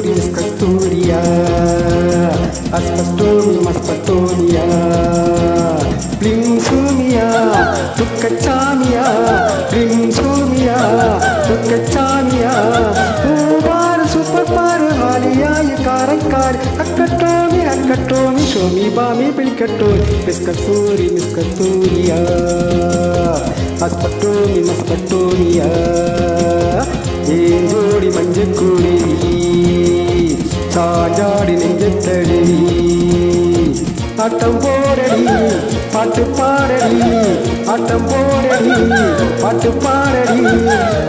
Miss Castoria, Aspastomi, Maspatonia, Blim Sumia, Tukachamia, Blim Sumia, Tukachamia, Ubar Super Paralia, Karakar, Akatomi, Shomi Bami Pilkato, Miss Castoria, Aspatomi, Maspatonia. ஏஞ்சோடி Manjakudi சாஞ்சாடி நெஞ்சத்தடி ஆட்டம் போடடி பாட்டு பாடடி ஆட்டம் போடடி பாட்டு பாடடி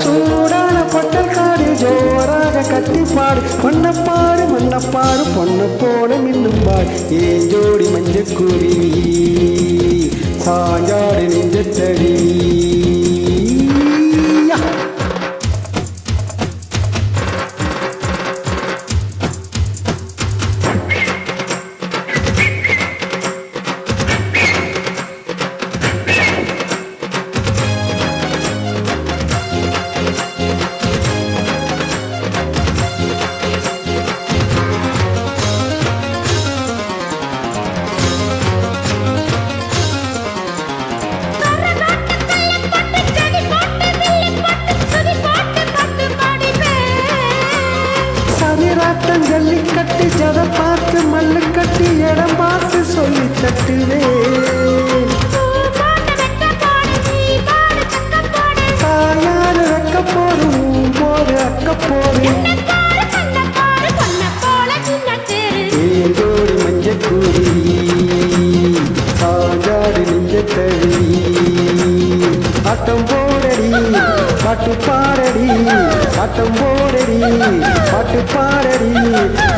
சூடான பொட்டல் காடு ஜோராக கத்திப்பாடு பொன்னப்பாடு பொன்ன போல மின்னும் பாடு ஏஞ்சோடி மஞ்சக்குடி சாஞ்சாடி நெஞ்சத்தடி ஜல்லிக்கட்டு ஜத பார்த்து மல்லு கட்டி இடம் பார்த்து சொல்லி தட்டுவே தாயாரு ரெக்க போடும் போது அக்க போடு ஏஞ்சோடி மஞ்சக்கூடி சாஞ்சாடு நெஞ்சத்தடி ஆட்டம் போடடி பாட்டு பாடடி ஆட்டம் போடடி பாட்டு பாடடி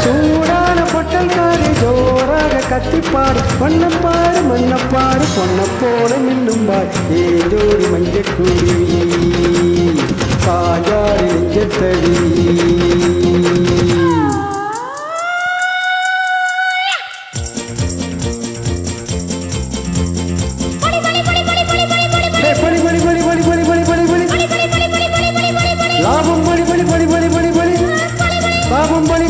சூடான பொட்டல் காடு ஜோராக கத்திப்பாடு மண்ணப்பாடு பொன்ன போல மின்னும் பாடு ஏஞ்சோடி மஞ்சக்கூடி சாஞ்சாடு நெஞ்சத்தடி லாபம் பலி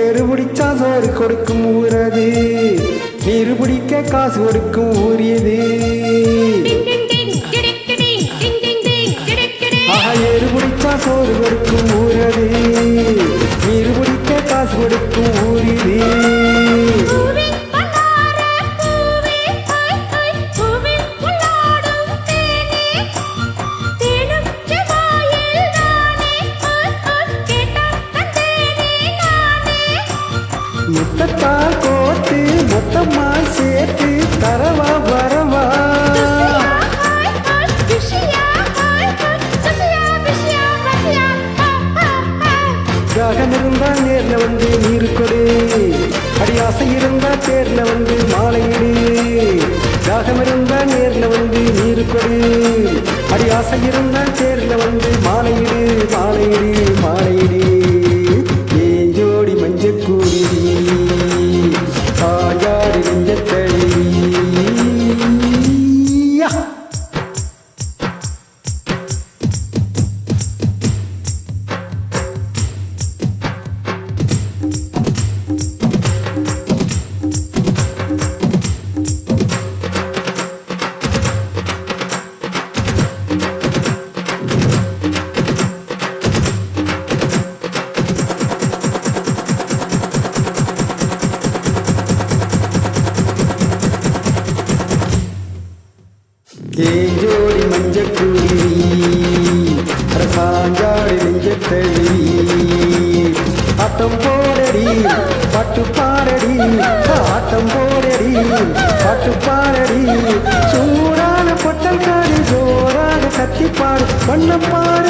ஏறு பிடிச்சா சோறு கொடுக்கும் ஊரது நீரு பிடிக்க காசு கொடுக்கும் ஊரியது ஏறு பிடிச்சா சோறு கொடுக்கும் ஊரது நீரு பிடிக்க காசு கொடுக்கும் ஊரியது முத்தத்தால் கோத்து மொத்தமாய் சேர்த்து தரவா வரவா தாகம் இருந்தா நேர்ல வந்து நீரு கொடு அடி ஆசை இருந்தா தேர்ல வந்து மாலையிடு தாகம் இருந்தா நேர்ல வந்து நீரு கொடு அடி ஆசை இருந்தா தேர்ல வந்து மாலையிடு ஏஞ்சோடி மஞ்சக்கூடி சாஞ்சாடு நெஞ்சத்தடி ஏஞ்சோடி மஞ்சக்கூடி சாஞ்சாடு நெஞ்சத்தடி ஆட்டம் போடடி பாட்டு பாடடி ஆட்டம் போடடி பாட்டு பாடடி சூடான பொட்டல் காடு ஜோராக கத்திப்பாடு மண்ணப்பாடு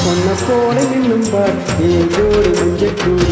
பொன்ன போல நின்னும் பாடு ஏஞ்சோடி மஞ்சக்கூடி